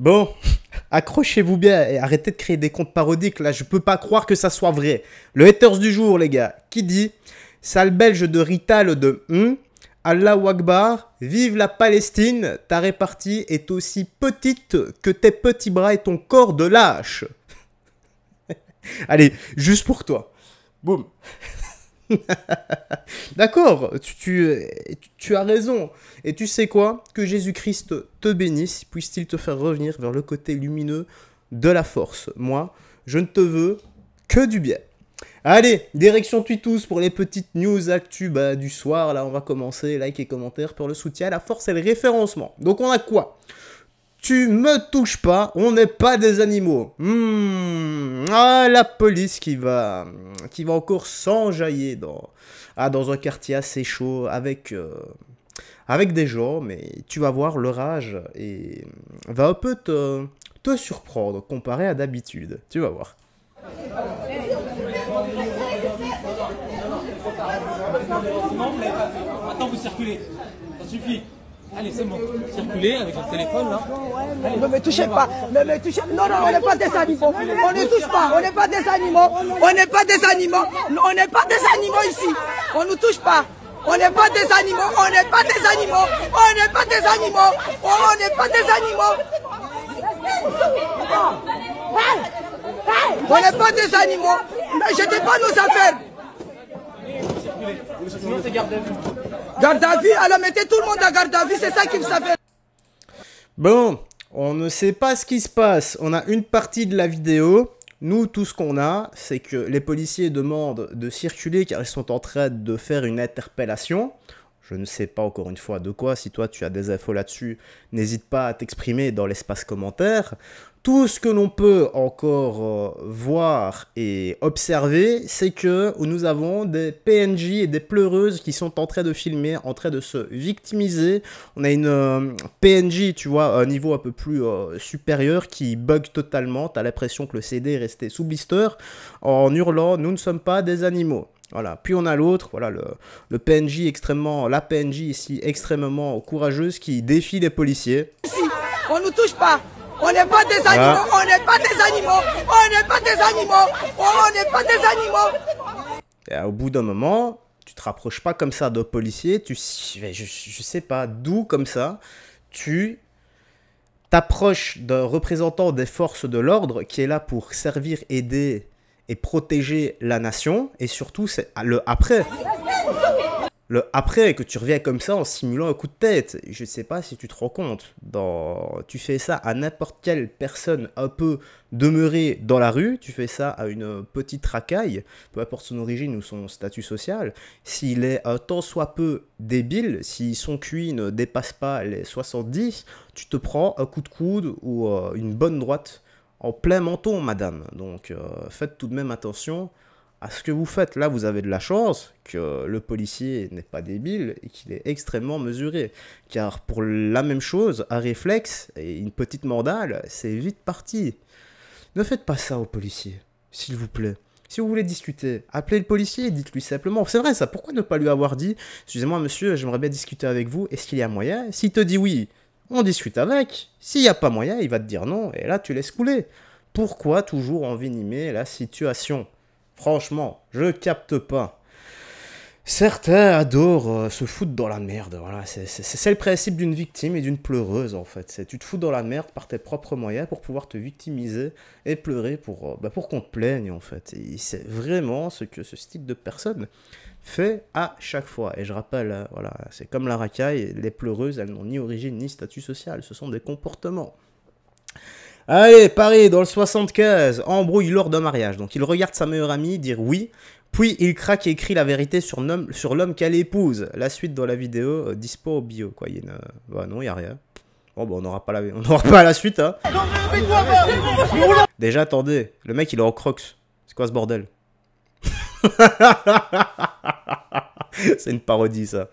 Bon, accrochez-vous bien et arrêtez de créer des comptes parodiques. Là, je peux pas croire que ça soit vrai. Le haters du jour, les gars, qui dit « Sale belge de Rital de Allahu Akbar, vive la Palestine, ta répartie est aussi petite que tes petits bras et ton corps de lâche. » Allez, juste pour toi. Boum. D'accord, tu as raison. Et tu sais quoi? Que Jésus-Christ te bénisse, puisse-t-il te faire revenir vers le côté lumineux de la force. Moi, je ne te veux que du bien. Allez, direction Twitous pour les petites news actu du soir. Là, on va commencer. Like et commentaires pour le soutien, la force et le référencement. Donc, on a quoi? Tu me touches pas, on n'est pas des animaux. Ah, la police qui va encore s'enjailler dans un quartier assez chaud avec des gens, mais tu vas voir, l'orage va un peu te surprendre comparé à d'habitude. Tu vas voir. Maintenant vous circulez, ça suffit. Allez, c'est bon. Circulez avec le téléphone, là. Allez, ne me touchez pas. Ne me touchez pas. Non, non, on n'est pas des animaux. On ne touche pas. On n'est pas des animaux. On n'est pas des animaux. On n'est pas des animaux ici. On ne touche pas. On n'est pas des animaux. On n'est pas des animaux. On n'est pas des animaux. On n'est pas des animaux. On n'est pas des animaux. Ne jetez pas nos affaires. Sinon, c'est garde à vue. Garde à vue, alors mettez tout le monde à garde à vue, c'est ça qui me savait. Bon, on ne sait pas ce qui se passe. On a une partie de la vidéo. Nous, tout ce qu'on a, c'est que les policiers demandent de circuler car ils sont en train de faire une interpellation. Je ne sais pas encore une fois de quoi. Si toi, tu as des infos là-dessus, n'hésite pas à t'exprimer dans l'espace commentaire. Tout ce que l'on peut encore voir et observer, c'est que nous avons des PNJ et des pleureuses qui sont en train de filmer, en train de se victimiser. On a une PNJ, tu vois, à un niveau un peu plus supérieur qui bug totalement. Tu as l'impression que le CD est resté sous blister en hurlant « Nous ne sommes pas des animaux ». Voilà. Puis on a l'autre, voilà, le PNJ extrêmement, la PNJ ici extrêmement courageuse qui défie les policiers. Ici, on ne nous touche pas. On n'est pas des animaux, on n'est pas des animaux, on n'est pas des animaux, on n'est pas des animaux. Et au bout d'un moment, tu te rapproches pas comme ça d'un policier, je sais pas d'où comme ça, tu t'approches d'un représentant des forces de l'ordre qui est là pour servir, aider et protéger la nation, et surtout c'est le après. Le après, que tu reviens comme ça en simulant un coup de tête. Je sais pas si tu te rends compte. Tu fais ça à n'importe quelle personne un peu demeurée dans la rue. Tu fais ça à une petite racaille, peu importe son origine ou son statut social. S'il est un tant soit peu débile, si son QI ne dépasse pas les 70, tu te prends un coup de coude ou une bonne droite en plein menton, madame. Donc faites tout de même attention à ce que vous faites. Là, vous avez de la chance que le policier n'est pas débile et qu'il est extrêmement mesuré. Car pour la même chose, un réflexe et une petite mandale, c'est vite parti. Ne faites pas ça au policier, s'il vous plaît. Si vous voulez discuter, appelez le policier et dites-lui simplement. C'est vrai ça, pourquoi ne pas lui avoir dit « Excusez-moi monsieur, j'aimerais bien discuter avec vous, est-ce qu'il y a moyen ?» S'il te dit oui, on discute avec. S'il n'y a pas moyen, il va te dire non et là tu laisses couler. Pourquoi toujours envenimer la situation ? Franchement, je capte pas. Certains adorent se foutre dans la merde. Voilà, c'est le principe d'une victime et d'une pleureuse en fait. Tu te fous dans la merde par tes propres moyens pour pouvoir te victimiser et pleurer pour qu'on te plaigne en fait. Et c'est vraiment ce que ce style de personne fait à chaque fois. Et je rappelle, voilà, c'est comme la racaille, les pleureuses, elles n'ont ni origine ni statut social. Ce sont des comportements. Allez, Paris, dans le 75, embrouille lors d'un mariage. Donc, il regarde sa meilleure amie dire oui, puis il craque et écrit la vérité sur l'homme qu'elle épouse. La suite dans la vidéo, dispo au bio, quoi. Il y a une... Bah non, il n'y a rien. Bon, bah, on n'aura pas la suite, hein. Déjà, attendez, le mec, il est en crocs. C'est quoi ce bordel? C'est une parodie, ça.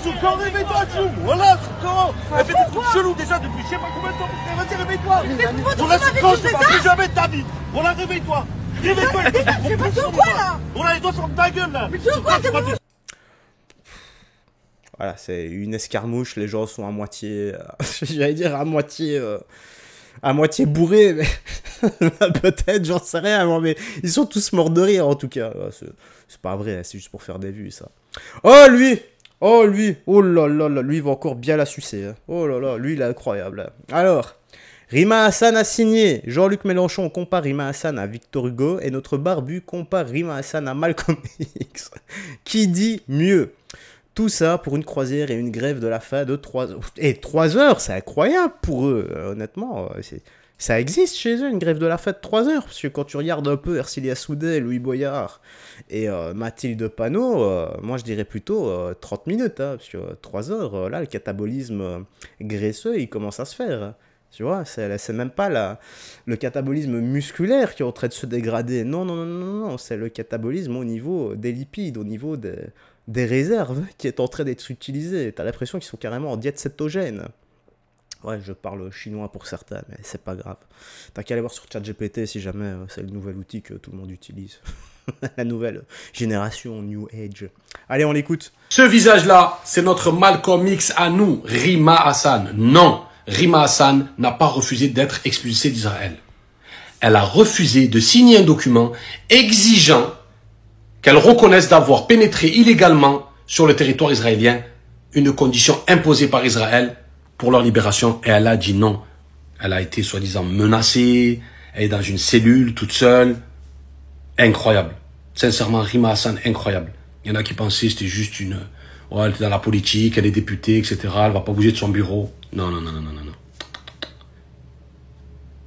Réveille-toi, réveille-toi, Tchoum. Voilà, comment? Elle fait des trucs chelous déjà depuis je sais pas combien de temps. Vas-y, réveille-toi. Voilà, c'est quand je te parle plus jamais de ta vie. Voilà, réveille-toi. Réveille-toi. Je sais pas sur quoi, là. Voilà, les doigts sur ta gueule, là. Mais tu veux quoi? Voilà, c'est une escarmouche, les gens sont à moitié, j'allais dire à moitié bourrés, mais peut-être, j'en sais rien, mais ils sont tous morts de rire en tout cas. C'est pas vrai, c'est juste pour faire des vues ça. Oh lui, oh là là là, lui il va encore bien la sucer. Hein. Oh là là, lui il est incroyable. Alors, Rima Hassan a signé. Jean-Luc Mélenchon compare Rima Hassan à Victor Hugo et notre barbu compare Rima Hassan à Malcolm X. Qui dit mieux? Tout ça pour une croisière et une grève de la faim de 3 heures. Et 3 heures, c'est incroyable pour eux, honnêtement. Ça existe chez eux, une grève de la faim de 3 heures. Parce que quand tu regardes un peu Ercilia Soudet, Louis Boyard et Mathilde Panot, moi je dirais plutôt 30 minutes. Hein, parce que 3 heures, là, le catabolisme graisseux, il commence à se faire. Hein. Tu vois, c'est même pas le catabolisme musculaire qui est en train de se dégrader. Non, non, non, non, non. C'est le catabolisme au niveau des lipides, au niveau des réserves qui est en train d'être utilisées. T'as l'impression qu'ils sont carrément en diète cétogène. Ouais, je parle chinois pour certains, mais c'est pas grave. T'as qu'à aller voir sur ChatGPT si jamais c'est le nouvel outil que tout le monde utilise. La nouvelle génération New Age. Allez, on l'écoute. Ce visage-là, c'est notre Malcolm X à nous, Rima Hassan. Non, Rima Hassan n'a pas refusé d'être expulsée d'Israël. Elle a refusé de signer un document exigeant qu'elle reconnaisse d'avoir pénétré illégalement sur le territoire israélien, une condition imposée par Israël pour leur libération, et elle a dit non. Elle a été soi-disant menacée, elle est dans une cellule toute seule. Incroyable. Sincèrement, Rima Hassan, incroyable. Il y en a qui pensaient que c'était juste une... Ouais, elle était dans la politique, elle est députée, etc. Elle va pas bouger de son bureau. Non, non, non, non, non, non.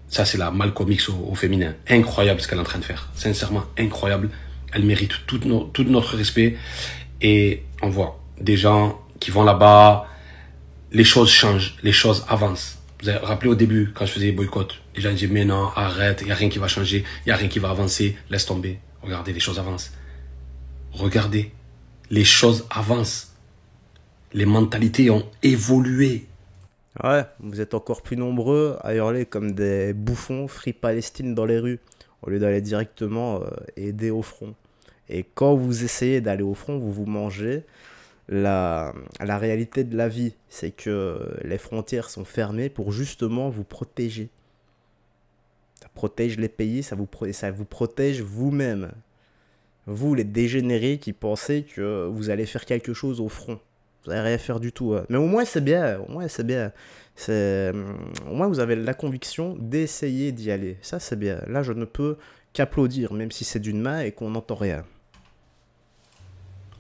Ça, c'est la Malcolm X au féminin. Incroyable ce qu'elle est en train de faire. Sincèrement, incroyable. Elle mérite tout notre respect. Et on voit des gens qui vont là-bas. Les choses changent, les choses avancent. Vous avez rappelé au début, quand je faisais les boycotts, les gens disaient, mais non, arrête, il n'y a rien qui va changer, il n'y a rien qui va avancer, laisse tomber. Regardez, les choses avancent. Regardez, les choses avancent. Les mentalités ont évolué. Ouais, vous êtes encore plus nombreux à hurler comme des bouffons Free Palestine dans les rues, au lieu d'aller directement aider au front. Et quand vous essayez d'aller au front, vous vous mangez la réalité de la vie. C'est que les frontières sont fermées pour justement vous protéger. Ça protège les pays, ça vous protège vous-même. Vous, les dégénérés qui pensez que vous allez faire quelque chose au front. Vous n'allez rien faire du tout. Hein. Mais au moins, c'est bien. Au moins, c'est bien. Au moins, vous avez la conviction d'essayer d'y aller. Ça, c'est bien. Là, je ne peux qu'applaudir, même si c'est d'une main et qu'on n'entend rien.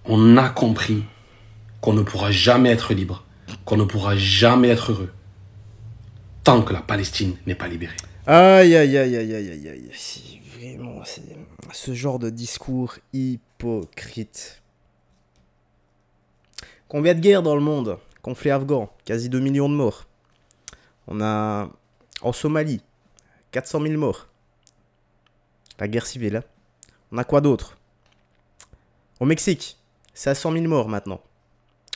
On a compris qu'on ne pourra jamais être libre, qu'on ne pourra jamais être heureux, tant que la Palestine n'est pas libérée. Aïe, aïe, aïe, aïe, aïe, aïe, aïe. Vraiment, c'est ce genre de discours hypocrite. Combien de guerres dans le monde? Conflit afghan, quasi 2 millions de morts. On a, en Somalie, 400 000 morts. La guerre civile, hein. On a quoi d'autre? Au Mexique, 500 000 morts maintenant.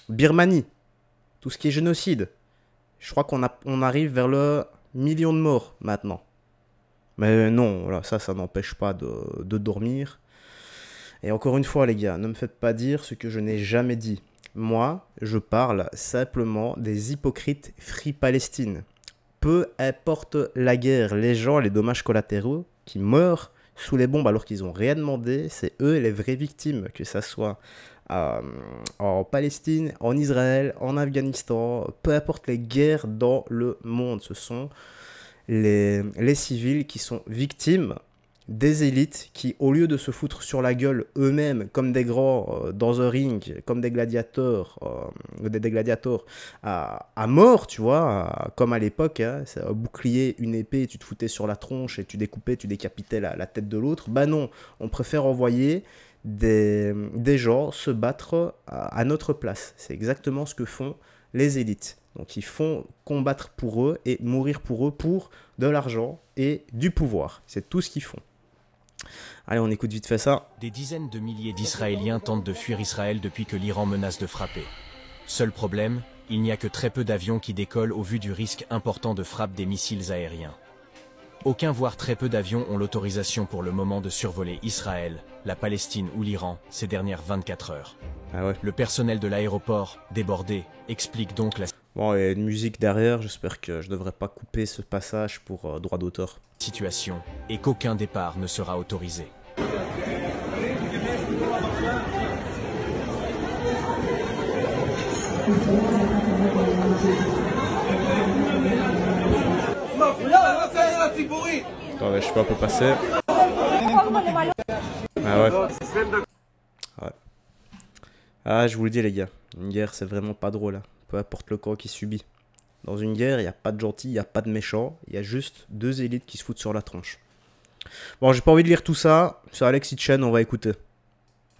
Birmanie, tout ce qui est génocide. Je crois qu'on arrive vers le million de morts maintenant. Mais non, voilà, ça n'empêche pas de dormir. Et encore une fois, les gars, ne me faites pas dire ce que je n'ai jamais dit. Moi, je parle simplement des hypocrites Free Palestine. Peu importe la guerre, les gens, les dommages collatéraux qui meurent sous les bombes alors qu'ils n'ont rien demandé, c'est eux les vraies victimes, que ça soit en Palestine, en Israël, en Afghanistan, peu importe les guerres dans le monde. Ce sont les civils qui sont victimes des élites qui, au lieu de se foutre sur la gueule eux-mêmes comme des grands dans un ring, comme des gladiateurs, à mort, tu vois, comme à l'époque, hein, c'est un bouclier, une épée, tu te foutais sur la tronche et tu découpais, tu décapitais la tête de l'autre. Bah non, on préfère envoyer des gens se battre à notre place. C'est exactement ce que font les élites. Donc ils font combattre pour eux et mourir pour eux pour de l'argent et du pouvoir. C'est tout ce qu'ils font. Allez, on écoute vite fait ça. Des dizaines de milliers d'Israéliens tentent de fuir Israël depuis que l'Iran menace de frapper. Seul problème, il n'y a que très peu d'avions qui décollent au vu du risque important de frappe des missiles aériens. Aucun voire très peu d'avions ont l'autorisation pour le moment de survoler Israël, la Palestine ou l'Iran ces dernières 24 heures. Ah ouais. Le personnel de l'aéroport, débordé, explique donc la Bon, il y a une musique derrière, j'espère que je devrais pas couper ce passage pour droit d'auteur. situation et qu'aucun départ ne sera autorisé. Attends, je sais pas, on peut passer. Ah ouais. Ouais. Ah, je vous le dis les gars, une guerre c'est vraiment pas drôle, hein. Peu importe le camp qui subit. Dans une guerre, il n'y a pas de gentils, il n'y a pas de méchants, il y a juste deux élites qui se foutent sur la tronche. Bon, j'ai pas envie de lire tout ça, sur Alexis Chen, on va écouter.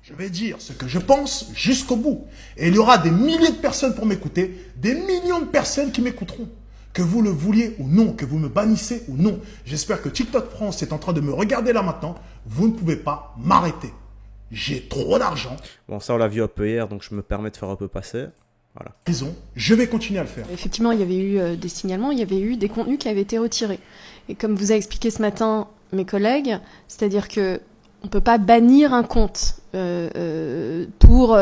Je vais dire ce que je pense jusqu'au bout. Et il y aura des milliers de personnes pour m'écouter, des millions de personnes qui m'écouteront. Que vous le vouliez ou non, que vous me bannissez ou non. J'espère que TikTok France est en train de me regarder là maintenant. Vous ne pouvez pas m'arrêter. J'ai trop d'argent. Bon, ça on l'a vu un peu hier, donc je me permets de faire un peu passer. Voilà. Prison, je vais continuer à le faire. Effectivement, il y avait eu des signalements, il y avait eu des contenus qui avaient été retirés. Et comme vous a expliqué ce matin mes collègues, c'est-à-dire que on peut pas bannir un compte pour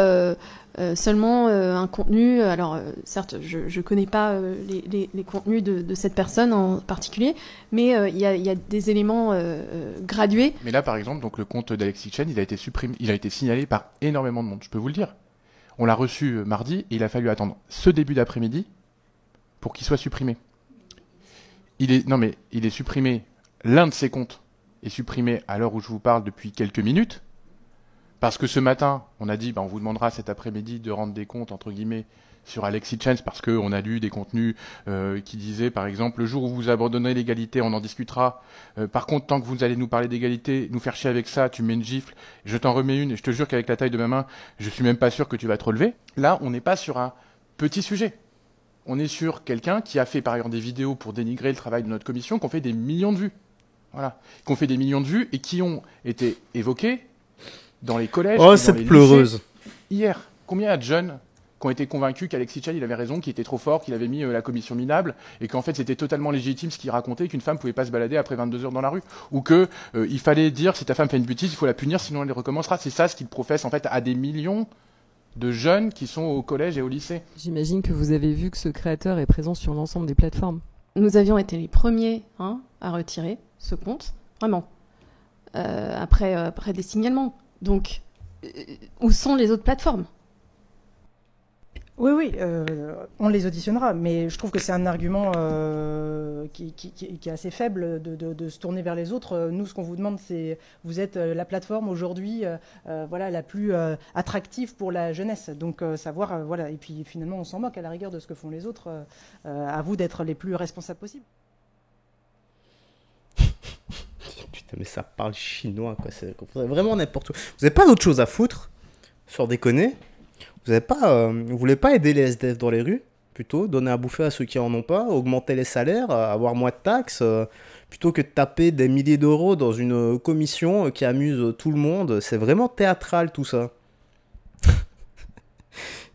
seulement un contenu. Alors certes, je connais pas les contenus de cette personne en particulier, mais il y a des éléments gradués. Mais là, par exemple, donc le compte d'Alexis Chen, il a été supprimé, il a été signalé par énormément de monde. Je peux vous le dire. On l'a reçu mardi et il a fallu attendre ce début d'après-midi pour qu'il soit supprimé. Il est supprimé. L'un de ses comptes est supprimé à l'heure où je vous parle depuis quelques minutes. Parce que ce matin, on a dit, on vous demandera cet après-midi de rendre des comptes, entre guillemets, sur Alexis Chen, parce qu'on a lu des contenus qui disaient, par exemple, le jour où vous abandonnerez l'égalité, on en discutera. Par contre, tant que vous allez nous parler d'égalité, nous faire chier avec ça, tu mets une gifle, je t'en remets une, et je te jure qu'avec la taille de ma main, je suis même pas sûr que tu vas te relever. Là, on n'est pas sur un petit sujet. On est sur quelqu'un qui a fait, par exemple, des vidéos pour dénigrer le travail de notre commission, qui ont fait des millions de vues. Voilà. Qui ont fait des millions de vues et qui ont été évoqués dans les collèges, oh, dans cette les pleureuse. lycées. Hier, combien y a de jeunes qui ont été convaincus qu'Alexis Chen, il avait raison, qu'il était trop fort, qu'il avait mis la commission minable, et qu'en fait c'était totalement légitime ce qu'il racontait, qu'une femme pouvait pas se balader après 22 heures dans la rue, ou que il fallait dire si ta femme fait une bêtise, il faut la punir, sinon elle recommencera. C'est ça ce qu'il professe en fait à des millions de jeunes qui sont au collège et au lycée. J'imagine que vous avez vu que ce créateur est présent sur l'ensemble des plateformes. Nous avions été les premiers à retirer ce compte, vraiment, après des signalements. Donc, où sont les autres plateformes ? Oui, on les auditionnera, mais je trouve que c'est un argument qui est assez faible de se tourner vers les autres. Nous, ce qu'on vous demande, c'est, vous êtes la plateforme aujourd'hui, voilà, la plus attractive pour la jeunesse. Donc, savoir, voilà, et puis finalement, on s'en moque à la rigueur de ce que font les autres. À vous d'être les plus responsables possibles. Putain, mais ça parle chinois, quoi. C'est vraiment n'importe où. Vous n'avez pas d'autre chose à foutre, sans déconner. Vous voulez pas aider les SDF dans les rues, plutôt donner à bouffer à ceux qui en ont pas, augmenter les salaires, avoir moins de taxes, plutôt que de taper des milliers d'euros dans une commission qui amuse tout le monde. C'est vraiment théâtral tout ça.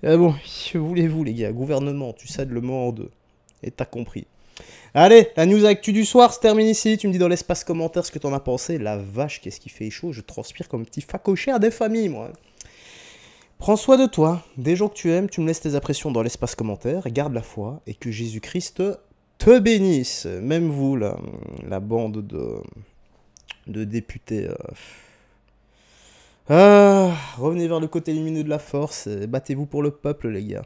Bon, que voulez-vous les gars, gouvernement, tu cèdes le mot en deux. Et t'as compris. Allez, la news actu du soir se termine ici. Tu me dis dans l'espace commentaire ce que t'en as pensé. La vache, qu'est-ce qui fait chaud. Je transpire comme un petit facochère des familles, moi. Prends soin de toi, des gens que tu aimes, tu me laisses tes impressions dans l'espace commentaire, garde la foi, et que Jésus-Christ te bénisse. Même vous, la bande de députés. Revenez vers le côté lumineux de la force, battez-vous pour le peuple, les gars.